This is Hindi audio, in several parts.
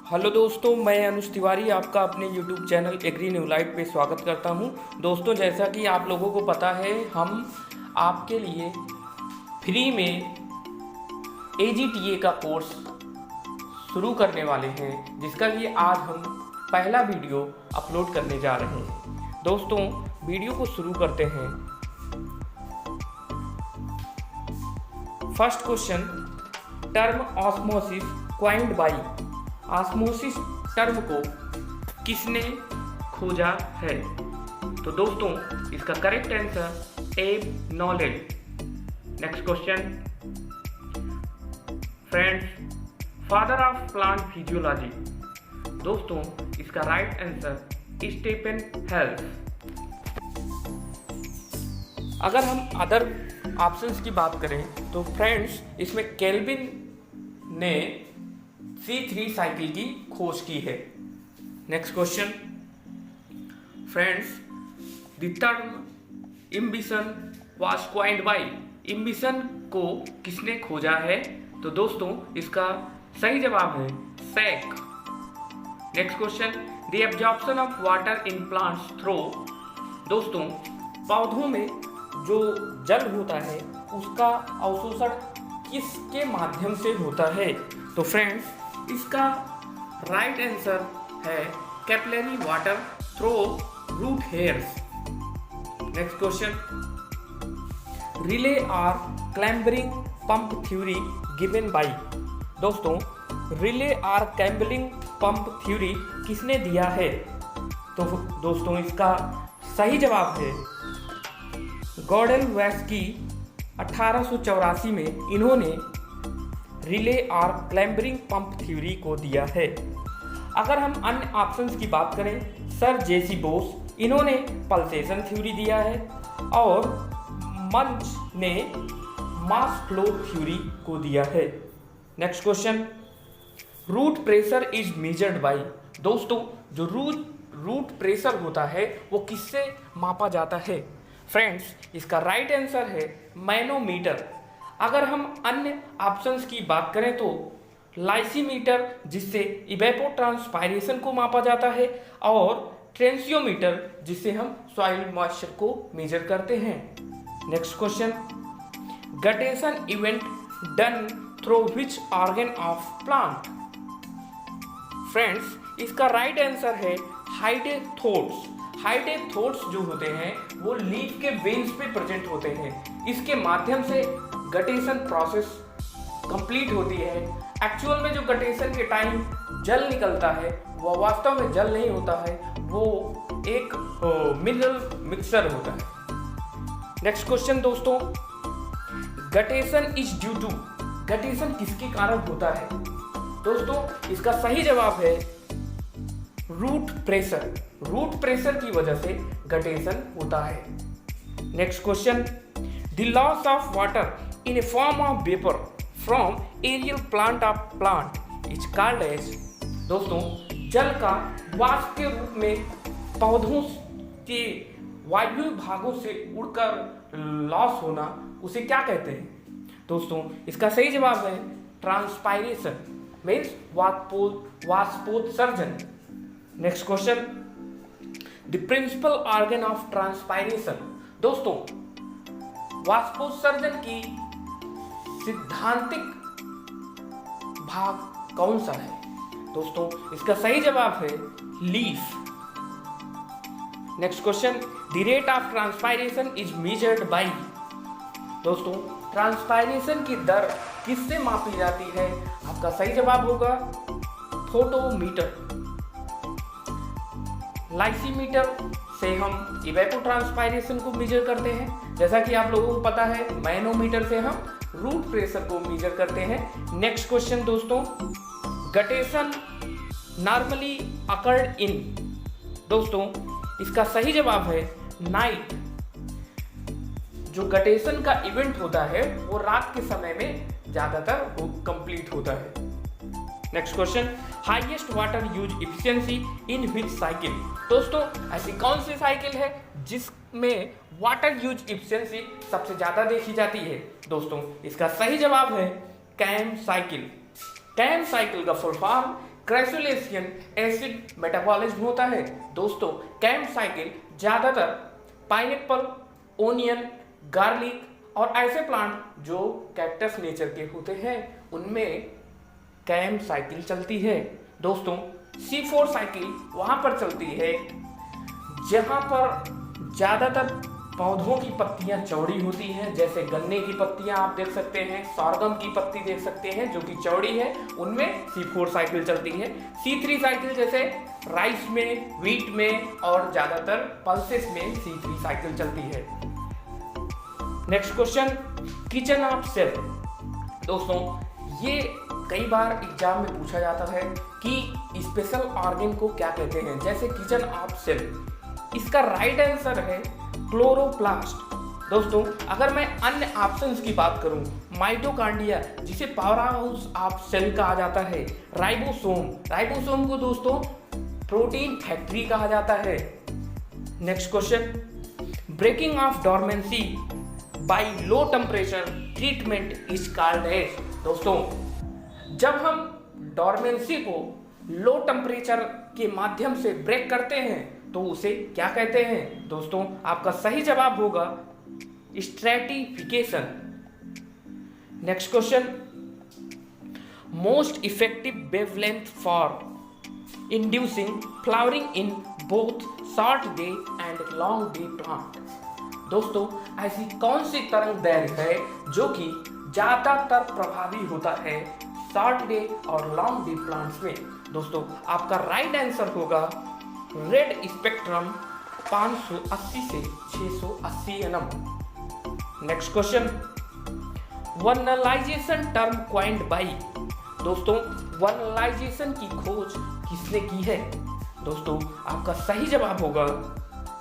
हेलो दोस्तों, मैं अनुज तिवारी आपका अपने YouTube channel agri new light पे स्वागत करता हूं। दोस्तों, जैसा कि आप लोगों को पता है, हम आपके लिए फ्री में AGTA का कोर्स शुरू करने वाले हैं, जिसका कि आज हम पहला वीडियो अपलोड करने जा रहे हैं। दोस्तों, वीडियो को शुरू करते हैं। First question, term osmosis coined by, osmosis term को किसने खोजा है? तो दोस्तों, इसका correct answer Abbe Nollet. Next question, friends, father of plant physiology. दोस्तों, इसका राइट आंसर स्टीफन हेल्स। अगर हम अदर ऑप्शंस की बात करें तो फ्रेंड्स, इसमें केल्विन ने C3 साइकिल की खोज की है। Next question, friends, the term imbibition was coined by, imbibition को किसने खोजा है? तो दोस्तों, इसका सही जवाब है Sachs. Next question, the absorption of water in plants through. दोस्तों, पौधों में जो जल होता है उसका अवशोषण किसके माध्यम से होता है? तो फ्रेंड्स, इसका राइट आंसर है capillary water through root hairs. Next question, relay or clambering pump theory given by. दोस्तों, relay or clambering pump theory किसने दिया है? तो दोस्तों, इसका सही जवाब है गॉर्डनवस्की। 1884 में इन्होंने relay or clambering pump theory को दिया है। अगर हम अन्य ऑप्शंस की बात करें, सर जेसी बोस, इन्होंने पल्सेशन थ्योरी दिया है, और मंच ने मास फ्लो थ्योरी को दिया है। Next question, root pressure is measured by. दोस्तों, जो रूट प्रेशर होता है वो किससे मापा जाता है? फ्रेंड्स, इसका राइट आंसर है मैनोमीटर। अगर हम अन्य ऑप्शंस की बात करें तो लाइसीमीटर, जिससे इवेपोट्रांसपायरेशन को मापा जाता है, और ट्रेंसियोमीटर, जिससे हम सॉइल मॉइस्चर को मेजर करते हैं। Next question, guttation event done through which organ of plant. Friends, इसका राइट आंसर है हाइडेथोड्स। हाइडेथोड्स जो होते हैं वो लीफ के वेन्स पे प्रेजेंट होते हैं। इसके माध्यम से गटेशन प्रोसेस कंप्लीट होती है। एक्चुअल में जो गटेशन के टाइम जल निकलता है वो वास्तव में जल नहीं होता है, वो एक मिनरल मिक्सचर होता है। नेक्स्ट क्वेश्चन दोस्तों, guttation is due to, guttation किसके कारण होता है? दोस्तों, इसका सही जवाब है रूट प्रेशर। रूट प्रेशर की वजह से गटेशन होता है। Next question, the loss of water in a form of vapour from aerial plant of plant is called as. दोस्तों, जल का वाष्प के रूप में पौधों के वायु भागों से उड़कर लॉस होना, उसे क्या कहते हैं? दोस्तों, इसका सही जवाब है ट्रांसपायरेशन, मीन्स वाष्पोत्सर्जन। Next question, the principal organ of transpiration. दोस्तों, वाष्पोत्सर्जन की सिद्धांतिक भाग कौन सा है? दोस्तों, इसका सही जवाब है leaf. Next question, the rate of transpiration is measured by. दोस्तों, ट्रांसपायरेशन की दर किससे मापी जाती है? आपका सही जवाब होगा फोटोमीटर। लाइसीमीटर से हम इवेपोट्रांसपायरेशन को मेजर करते हैं। जैसा कि आप लोगों को पता है, मैनोमीटर से हम रूट प्रेशर को मेजर करते हैं। नेक्स्ट क्वेश्चन दोस्तों, गटेशन नॉर्मली अकर्ड इन। दोस्तों, इसका सही जवाब है नाइट। जो गटेशन का इवेंट होता है वो रात के समय में ज्यादातर कंप्लीट होता है। Next question, highest water use efficiency in which cycle. दोस्तों, ऐसी कौन सी साइकिल है जिसमें वाटर यूज इफिशिएंसी सबसे ज्यादा देखी जाती है? दोस्तों, इसका सही जवाब है कैम साइकिल। कैम साइकिल का full form crassulacean acid metabolism होता है। दोस्तों कैम्प साइकिल ज्यादातर पाइनएप्पल, ओनियन, गार्लिक और ऐसे प्लांट जो कैक्टस नेचर के होते हैं उनमें कैम्प साइकिल चलती है। दोस्तों C4 साइकिल वहां पर चलती है जहां पर ज्यादातर पौधों की पत्तियां चौड़ी होती हैं, जैसे गन्ने की पत्तियां आप देख सकते हैं, sorghum की पत्ती देख सकते हैं जो कि चौड़ी है, उनमें C4 साइकिल चलती है। C3 साइकिल जैसे राइस में, व्हीट में और ज्यादातर पल्सेस में C3 साइकिल चलती है। Next question, kitchen of cell. दोस्तों ये कई बार एग्जाम में पूछा जाता है कि स्पेशल ऑर्गन को क्या कहते हैं, जैसे किचन ऑफ सेल। इसका राइट आंसर है क्लोरोप्लास्ट। दोस्तों अगर मैं अन्य ऑप्शंस की बात करूं, माइटोकॉन्ड्रिया जिसे पावर हाउस ऑफ सेल कहा जाता है, राइबोसोम को दोस्तों प्रोटीन फैक्ट्री कहा जाता है। Next question, breaking of dormancy by low temperature treatment is called as. दोस्तों जब हम डोरमेंसी को लो टेम्परेचर के माध्यम से ब्रेक करते हैं तो उसे क्या कहते हैं? दोस्तों आपका सही जवाब होगा stratification. Next question, most effective wavelength for inducing flowering in both short day and long day plant. दोस्तों ऐसी कौन सी तरंग दैर्घ्य है जो कि ज्यादातर प्रभावी होता है शॉर्ट डे और लॉन्ग डे प्लांट्स में? दोस्तों आपका राइट आंसर होगा रेड स्पेक्ट्रम 580 से 680 nm। Next question, vernalization term coined by. दोस्तों वर्नलाइजेशन की खोज किसने की है? दोस्तों आपका सही जवाब होगा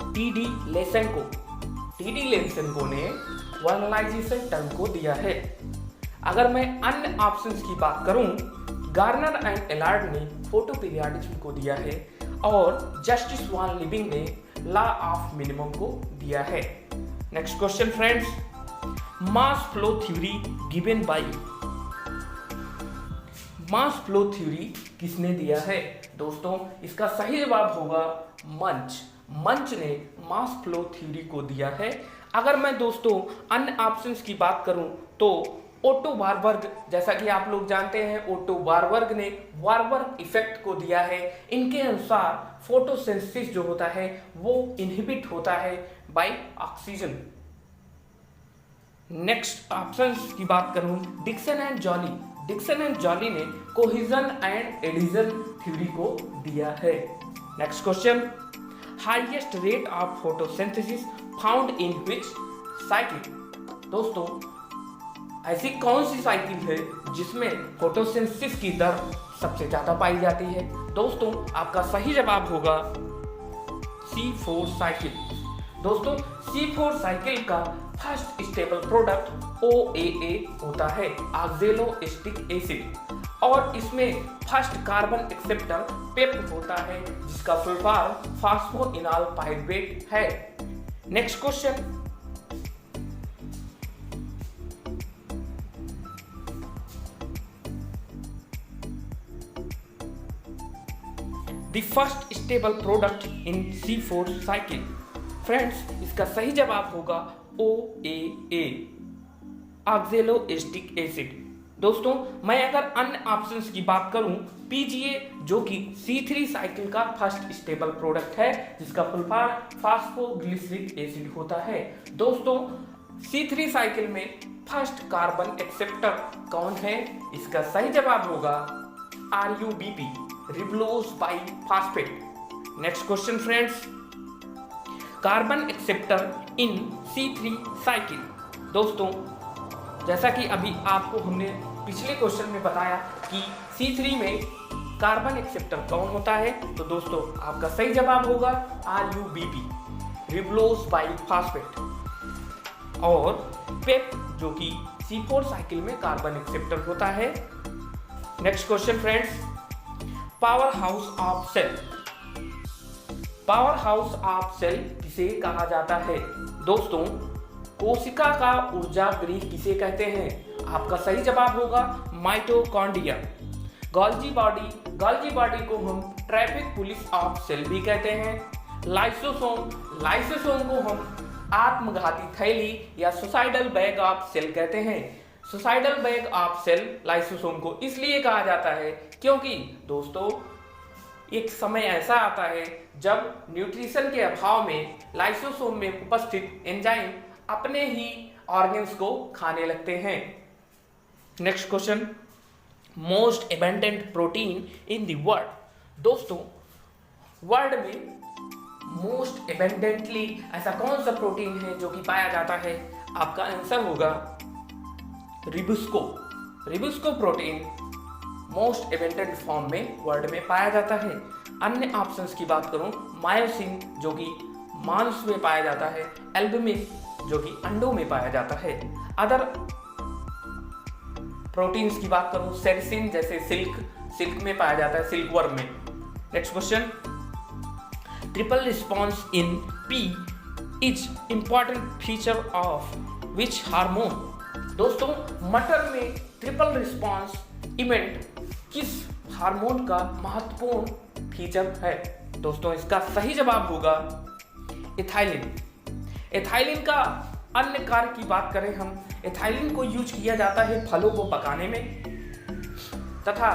टी.डी. लेसेंको। टी.डी. लेसेंको ने वर्नलाइजेशन टर्म को दिया है। अगर मैं अन्य ऑप्शंस की बात करूं, गार्नर एंड एलार्ड ने फोटोपीरियडिज्म को दिया है और जस्टिस वान लिविंग ने लॉ ऑफ मिनिमम को दिया है। Next question friends, mass flow theory given by. Mass flow theory किसने दिया है? दोस्तों इसका सही जवाब होगा मंच ने मास फ्लो थ्योरी को दिया है। अगर मैं दोस्तों अन्य ऑप्शंस की बात करूं तो ओटो वारबर्ग, जैसा कि आप लोग जानते हैं ओटो वारबर्ग ने वारबर्ग इफेक्ट को दिया है। इनके अनुसार फोटोसिंथेसिस जो होता है वो इनहिबिट होता है बाय ऑक्सीजन। नेक्स्ट ऑप्शंस की बात करूं, डिक्सन एंड जॉली ने कोहेजन एंड एडिशन थ्योरी को दिया है। Next question, highest rate of photosynthesis found in which cycle. दोस्तों ऐसी कौन सी साइकिल है जिसमें फोटोसिंथेसिस की दर सबसे ज्यादा पाई जाती है? दोस्तों आपका सही जवाब होगा C4 साइकिल। दोस्तों C4 साइकिल का फर्स्ट स्टेबल प्रोडक्ट OAA होता है, ऑक्जेलोएस्टिक एसिड, और इसमें फर्स्ट कार्बन एक्सेप्टर पेप होता है जिसका फुल फॉर्म फास्फोइनॉल पाइरुवेट है। Next question, the first stable product in C4 cycle. Friends इसका सही जवाब होगा OAA, ऑक्जेलोएस्टिक एसिड। दोस्तों मैं अगर अन्य ऑप्शंस की बात करूं, PGA जो कि C3 साइकिल का फर्स्ट स्टेबल प्रोडक्ट है जिसका फुल फॉर्म फास्फोग्लिसरिक एसिड होता है। दोस्तों C3 साइकिल में फर्स्ट कार्बन एक्सेप्टर कौन है? इसका सही जवाब होगा RUBP, ribulose biphosphate. Next question friends, carbon acceptor in C3 cycle. दोस्तों जैसा कि अभी आपको हमने पिछले क्वेश्चन में बताया कि C3 में कार्बन एक्सेप्टर कौन होता है, तो दोस्तों आपका सही जवाब होगा RUBP, रिबोलोज बाइफॉस्फेट। और पेप जो कि C4 साइकिल में कार्बन एक्सेप्टर होता है। Next question friends, power house of cell. Power house of cell किसे कहा जाता है? दोस्तों कोशिका का ऊर्जा गृह किसे कहते हैं? आपका सही जवाब होगा माइटोकॉन्ड्रिया। गोल्जी बॉडी को हम ट्रैफिक पुलिस ऑफ सेल भी कहते हैं। लाइसोसोम को हम आत्मघाती थैली या सुसाइडल बैग ऑफ सेल कहते हैं। Suicidal bag of cell lysosome को इसलिए कहा जाता है क्योंकि दोस्तों एक समय ऐसा आता है जब न्यूट्रिशन के अभाव में लाइसोसोम में उपस्थित एंजाइम अपने ही ऑर्गन्स को खाने लगते हैं। Next question, most abundant protein in the world. दोस्तों वर्ल्ड में मोस्ट एबंडेंटली ऐसा कौन सा प्रोटीन है जो कि पाया जाता है? आपका आंसर होगा रिबुस्को प्रोटीन मोस्ट एबंडेंट फॉर्म में वर्ल्ड में पाया जाता है। अन्य ऑप्शंस की बात करूं, मायोसिन जो कि मांस में पाया जाता है, एल्बुमिन जो कि अंडों में पाया जाता है। अदर प्रोटीन्स की बात करूं, सेरिसिन जैसे सिल्क में पाया जाता है, सिल्कवर्म में। Next question, triple response in P is important feature of which hormone. दोस्तों मटर में ट्रिपल रिस्पॉन्स इवेंट किस हार्मोन का महत्वपूर्ण फीचर है? दोस्तों इसका सही जवाब होगा एथाइलिन का अन्य कार्य की बात करें हम, एथाइलिन को यूज किया जाता है फलों को पकाने में तथा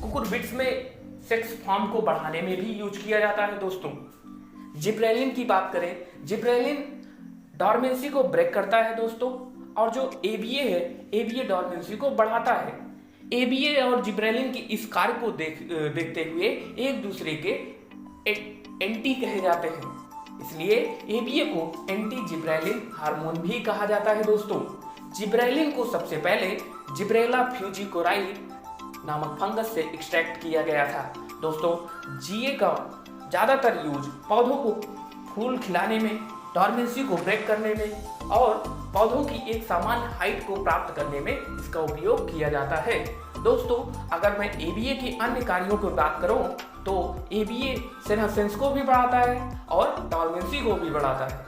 कुकुरबिट्स में सेक्स फॉर्म को बढ़ाने में भी यूज किया जाता है। दोस्तों जिब्रेलिन की बात करें, जिब्रेलिन डॉर्मेंसी को ब्रेक करता है दोस्तों, और जो एबीए है, एबीए डॉर्मेंसी को बढ़ाता है। एबीए और जिब्रेलिन की इस कार्य को देखते हुए एक दूसरे के एंटी कहे जाते हैं, इसलिए एबीए को एंटी जिब्रेलिन हार्मोन भी कहा जाता है। दोस्तों जिब्रेलिन को सबसे पहले जिब्रेला फ्यूजिकोराई नामक फंगस से एक्सट्रैक्ट किया गया था। दोस्तों जीए का ज्यादातर यूज पौधों को फूल खिलाने में, डॉर्मेंसी को ब्रेक करने में और पौधों की एक सामान्य हाइट को प्राप्त करने में इसका उपयोग किया जाता है। दोस्तों अगर मैं एबीए के अन्य कार्यों की बात करूं तो एबीए सेनेसेंस को भी बढ़ाता है और डॉर्मेंसी को भी बढ़ाता है।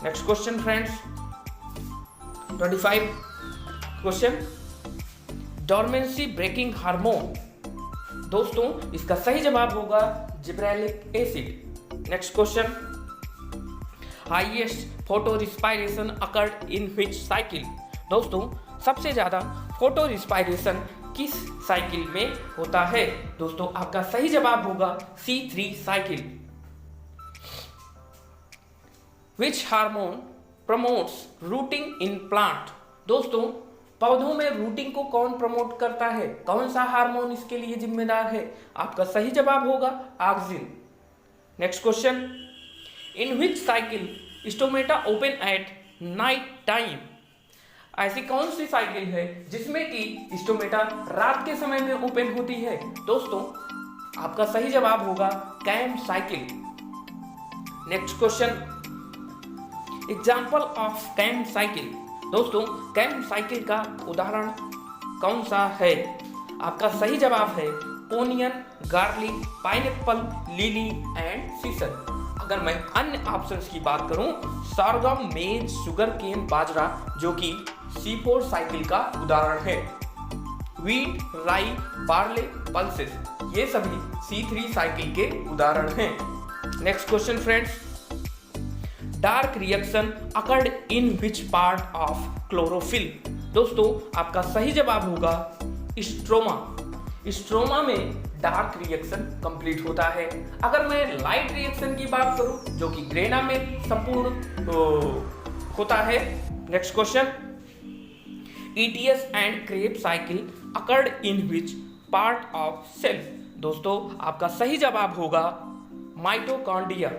Next question friends, 25 question, dormancy breaking hormone. दोस्तों इसका सही जवाब होगा gibberellic acid. Next question, highest photorespiration occurred in which cycle. दोस्तों सबसे ज्यादा फोटो रिस्पायरेशन किस साइकिल में होता है? दोस्तों आपका सही जवाब होगा C3 cycle. Which hormone promotes rooting in plant. दोस्तों पौधों में रूटिंग को कौन प्रमोट करता है? कौन सा हार्मोन इसके लिए जिम्मेदार है? आपका सही जवाब होगा auxin. Next question, in which cycle stomata open at night time. ऐसी कौन सी साइकिल है जिसमें कि स्टोमेटा रात के समय में ओपन होती है? दोस्तों आपका सही जवाब होगा CAM cycle. Next question, example of CAM cycle. दोस्तों कैम साइकिल का उदाहरण कौन सा है? आपका सही जवाब है onion, garlic, pineapple, lily and sesame. अगर मैं अन्य ऑप्शंस की बात करूं, सरगम, मेज, शुगर केन, बाजरा जो कि C4 साइकिल का उदाहरण है। वीट, राई, बार्ले, पल्सेस ये सभी C3 साइकिल के उदाहरण हैं। Next question friends, dark reaction occurred in which part of chlorophyll. दोस्तों आपका सही जवाब होगा स्ट्रोमा। स्ट्रोमा में डार्क रिएक्शन कंप्लीट होता है। अगर मैं लाइट रिएक्शन की बात करूं जो कि ग्रेना में संपूर्ण होता है। Next question, ETS and Krebs cycle occurred in which part of cell. दोस्तों आपका सही जवाब होगा माइटोकॉन्ड्रिया।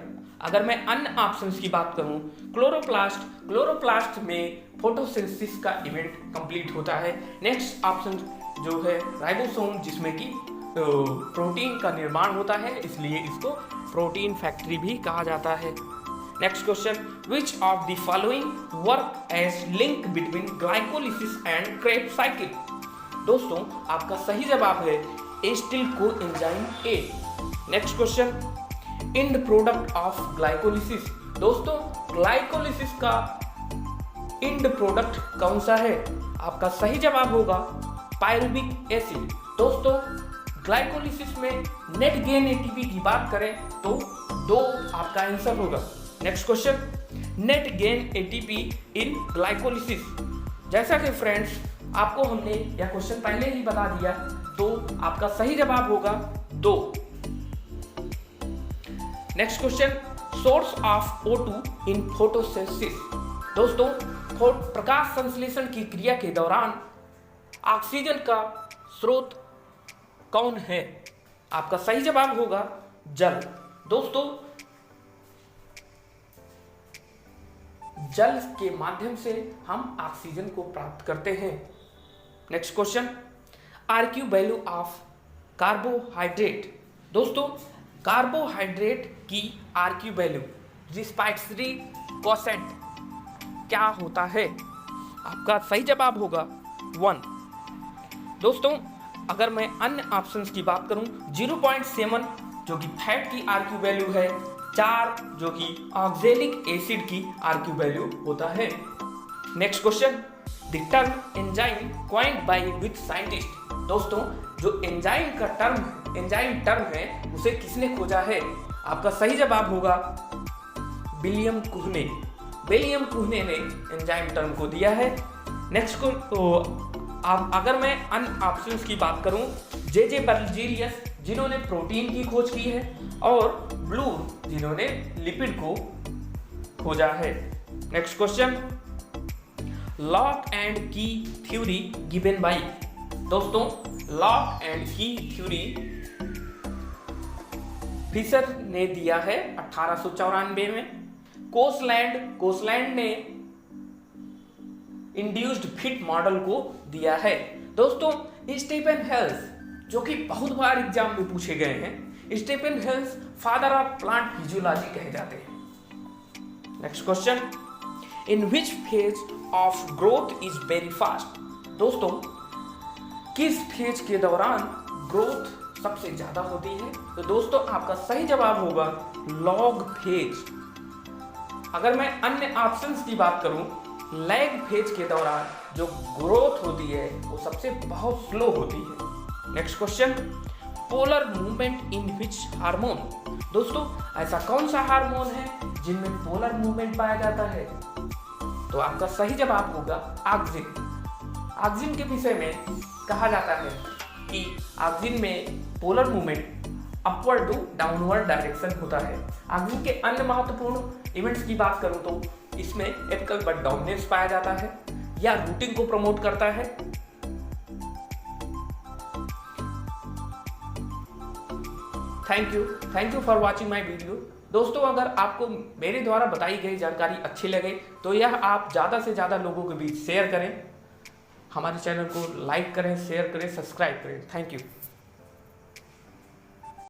अगर मैं अन्य ऑप्शंस की बात करूं, क्लोरोप्लास्ट में फोटोसिंथेसिस का इवेंट कंप्लीट होता है। नेक्स्ट ऑप्शन जो है राइबोसोम जिसमें कि प्रोटीन का निर्माण होता है, इसलिए इसको प्रोटीन फैक्ट्री भी कहा जाता है। Next question, which of the following work as link between glycolysis and Krebs cycle. दोस्तों आपका सही जवाब है acetyl coenzyme A। Next question, end product of glycolysis. दोस्तों ग्लाइकोलिसिस का एंड प्रोडक्ट कौन सा है? आपका सही जवाब होगा पायरुविक एसिड। दोस्तों ग्लाइकोलिसिस में नेट गेन एटीपी की बात करें तो 2 आपका आंसर होगा। Next question, net gain ATP in glycolysis. जैसा कि फ्रेंड्स आपको हमने यह क्वेश्चन पहले ही बता दिया, तो आपका सही जवाब होगा 2। Next question, source of O2 in photosynthesis. दोस्तों प्रकाश संश्लेषण की क्रिया के दौरान ऑक्सीजन का स्रोत कौन है? आपका सही जवाब होगा जल। दोस्तों जल के माध्यम से हम ऑक्सीजन को प्राप्त करते हैं। Next question, RQ value of carbohydrate. दोस्तों कार्बोहाइड्रेट की आरक्यू वैल्यू रिस्पायरेटरी कोशेंट क्या होता है? आपका सही जवाब होगा 1। दोस्तों अगर मैं अन्य ऑप्शंस की बात करूं, 0.7 जो कि फैट की आरक्यू वैल्यू है, 4 जो कि ऑक्जेलिक एसिड की आरक्यू वैल्यू होता है। Next question, the term enzyme coined by which scientist. दोस्तों जो एंजाइम टर्म है उसे किसने खोजा है? आपका सही जवाब होगा विलियम कुहने। विलियम कुहने ने एंजाइम टर्म को दिया है। नेक्स्ट को अगर मैं अन्य ऑप्शंस की बात करूं, जे बर्जीलियस जिन्होंने प्रोटीन की खोज की है, और ब्लूम जिन्होंने लिपिड को खोजा है। नेक्स्ट क्वेश्चन, लॉक एंड की थ्योरी गिवन बाय। दोस्तों लॉक एंड की थ्योरी फिशर ने दिया है 1894 में। कोसलैंड ने इंड्यूस्ड फिट मॉडल को दिया है। दोस्तों स्टीफन हेल्स जो कि बहुत बार एग्जाम में पूछे गए हैं, Stephen Hales father of plant physiology कहे जाते हैं। Next question, in which phase of growth is very fast. दोस्तों किस फेज के दौरान ग्रोथ सबसे ज्यादा होती है? तो दोस्तों आपका सही जवाब होगा लॉग फेज। अगर मैं अन्य ऑप्शंस की बात करूं, लैग फेज के दौरान जो ग्रोथ होती है वो सबसे बहुत स्लो होती है। Next question, polar movement in which hormone. दोस्तों ऐसा कौन सा हार्मोन है जिनमें पोलर मूवमेंट पाया जाता है? तो आपका सही जवाब होगा ऑक्सिन। ऑक्सिन के विषय में कहा जाता है कि ऑक्सिन में polar movement upward to downward direction होता है। ऑक्सिन के अन्य महत्वपूर्ण इवेंट्स की बात करूं तो इसमें एपिकल बट डोमिनेंस पाया जाता है या रूटिंग को प्रमोट करता है। Thank you for watching my video. दोस्तों अगर आपको मेरे द्वारा बताई गई जानकारी अच्छी लगे तो यह आप ज़्यादा से ज़्यादा लोगों के बीच शेयर करें, हमारे चैनल को लाइक करें, शेयर करें, सब्सक्राइब करें। Thank you.